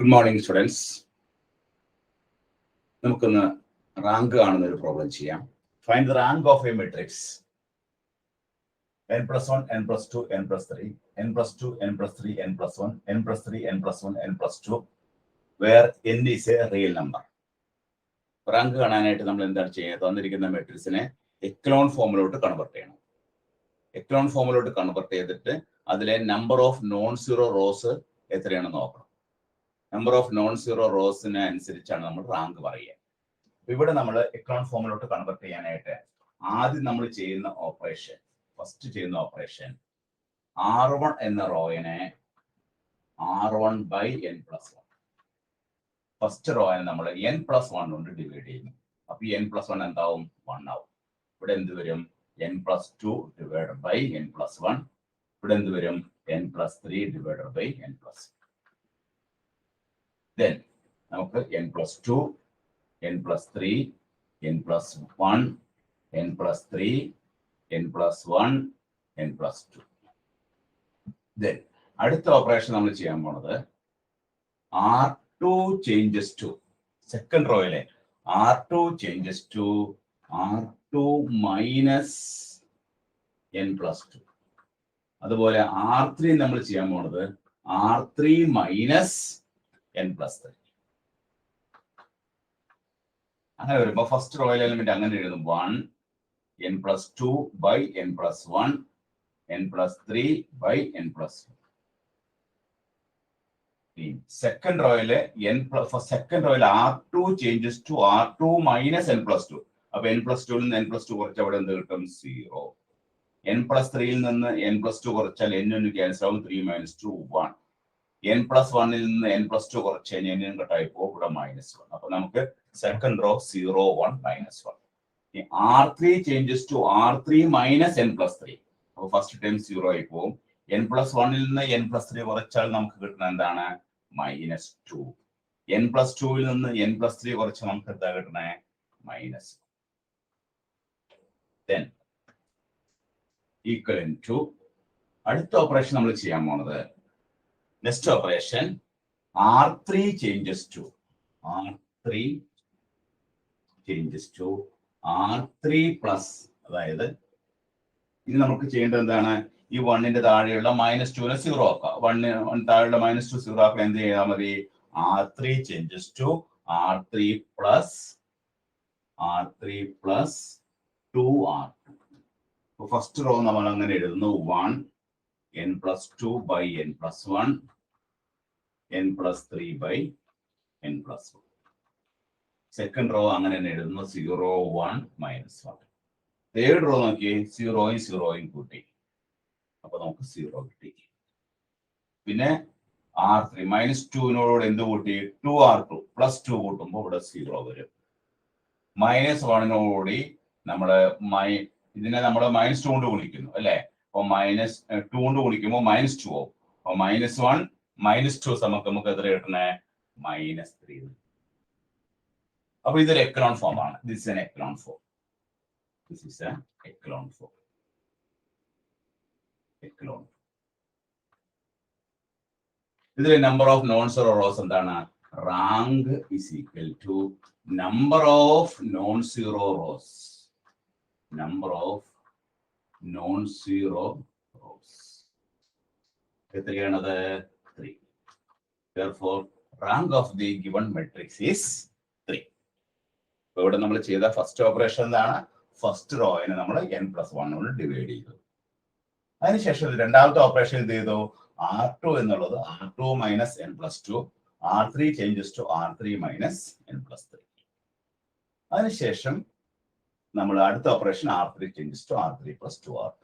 Good morning, students. നമുക്കൊന്ന് rank കാണുന്ന ഒരു പ്രോബ്ലം ചെയ്യാം. Find the rank of a matrix n plus 1, n plus 2, n plus 3, n plus 2, n plus 3, n plus 1, n plus 3, n plus 1, n plus 2, where n is a real number. Rank കാണാനായിട്ട് നമ്മൾ എന്താണ് ചെയ്യുക? തന്നിരിക്കുന്ന മെട്രിക്സിനെ echelon ഫോമിലോട്ട് convert ചെയ്യണം. Echelon ഫോമിലോട്ട് convert ചെയ്തിട്ട് അതിലെ number of non zero rose എത്രയാണെന്ന് നോക്കണം. നമ്പർ ഓഫ് നോൺ സീറോ റോസിന് അനുസരിച്ചാണ് നമ്മൾ റാങ്ക് പറയുക. ഇവിടെ നമ്മൾ എക്ലോൺ ഫോമിലോട്ട് കൺവെർട്ട് ചെയ്യാനായിട്ട് ആദ്യം നമ്മൾ ചെയ്യുന്ന ഓപ്പറേഷൻ, ഫസ്റ്റ് ചെയ്യുന്ന ഓപ്പറേഷൻ R1 എന്ന റോയിനെ R1 by n plus 1. First റോയിനെ നമ്മൾ n plus 1 കൊണ്ട് ഡിവൈഡ് ചെയ്യുന്നു. അപ്പൊ ഈ n plus 1 എന്താവും? 1 ആവും. ഇവിടെ എന്ത് വരും? n plus 2 divided by n plus 1. ഇവിടെ എന്ത് വരും? n plus 3 divided by n plus 1. Then നമുക്ക് n plus 2, n plus 3, n plus 1, n plus 3, n plus 1, n plus 2. Then അടുത്ത ഓപ്പറേഷൻ നമ്മൾ ചെയ്യാൻ പോണത് R2 changes to സെക്കൻഡ് റോയിലെ R2 changes to R2 minus n plus 2. അതുപോലെ R3 നമ്മൾ ചെയ്യാൻ പോണത് R3 minus n plus 3. അങ്ങനെ വരുമ്പോൾ ഫസ്റ്റ് റോയൽ എലിമെന്റ് അങ്ങനെ എഴുതും 1 n plus 2 by n plus 1 n plus 3 by n plus 1. Second റോയില് സെക്കൻഡ് റോയിൽ R2 changes to R2 minus n plus 2. അപ്പൊ n plus 2 നിന്ന് n plus 2 കുറച്ച് അവിടെ എന്ത് കിട്ടും? 0. n plus 3 നിന്ന് n plus 2 കുറച്ചാൽ n ക്യാൻസൽ ആവും. 3 minus 2 1. n plus 1 നിന്ന് n plus 2 കുറച്ച് കഴിഞ്ഞാൽ n കട്ടായി പോകും. ഇവിടെ -1. അപ്പൊ നമുക്ക് second row 0 1 -1. R3 changes to R3 minus n plus 3. അപ്പൊ ഫസ്റ്റ് ടൈം 0 ആയി പോകും. n plus 1 നിന്ന് n plus 3 കുറച്ചാൽ നമുക്ക് കിട്ടുന്ന എന്താണ്? -2. n plus 2 നിന്ന് n plus 3 കുറച്ച് നമുക്ക് എന്താ കിട്ടണേ? -. Then equivalent to അടുത്ത ഓപ്പറേഷൻ നമ്മൾ ചെയ്യാൻ പോണത് next operation R3 changes to R3 changes to R3 plus. അതായത് ഇത് നമുക്ക് ചെയ്യേണ്ടത് എന്താണ്? ഈ 1ന്റെ താഴെയുള്ള -2നെ 0 ആക്കുക. 1 താഴെയുള്ള -2 0 ആക്കുക. എന്ത് ചെയ്താൽ മതി? R3 changes to R3 plus 2R2. First row നമ്മൾ അങ്ങനെ എഴുതുന്നു 1 n plus 2 by n plus 1 n plus 3 by n plus 1. Second row അങ്ങനെ തന്നെ എഴുതുന്നു 0 1 -1. തേർഡ് റോ നോക്കി 0യും 0യും കൂട്ടി. അപ്പൊ നമുക്ക് 0 കിട്ടി. പിന്നെ R3 -2നോട് എന്ത് കൂട്ടി? 2R2 plus 2 കൂട്ടുമ്പോൾ ഇവിടെ 0 വരും. -1നോടുകൂടി നമ്മള് ഇതിനെ നമ്മൾ -2 കൊണ്ട് ഗുണിക്കുന്നു അല്ലെ? അപ്പൊ -2 കൊണ്ട് ഗുണിക്കുമ്പോൾ -2 ആവും. അപ്പൊ -1 -2 നമുക്ക് എത്ര കിട്ടണേ? -3. അപ്പൊ ഇതൊരു എക്കലോൺ ഫോം ആണ്. This is an echelon form. This is an echelon form. Echelon. ഇതിലെ number of non zero rows എന്താണ്? Rank is equal to number of non zero rows. Number of non-zero rows. എത്രയാണത്? 3. Therefore, rank of the given matrix is 3. ഇവിടെ നമ്മൾ ചെയ്ത first operation എന്താണ്? First റോയിനെ നമ്മൾ n plus 1 കൊണ്ട് ഡിവൈഡ് ചെയ്തു. അതിനുശേഷം രണ്ടാമത്തെ ഓപ്പറേഷൻ എന്ത് ചെയ്തു? R2 എന്നുള്ളത് R2 minus n plus 2. R3 changes to R3 minus n plus 3. അതിനുശേഷം നമ്മൾ അടുത്ത operation R3 changes to R3 plus 2R2.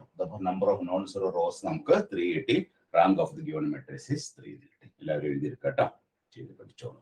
Number of non zero rows നമുക്ക് 3 കിട്ടി. Rank of the given matrix is 3 കിട്ടി. എല്ലാവരും എഴുതിയിരിക്കട്ടോ, ചെയ്ത് പഠിച്ചോളൂ.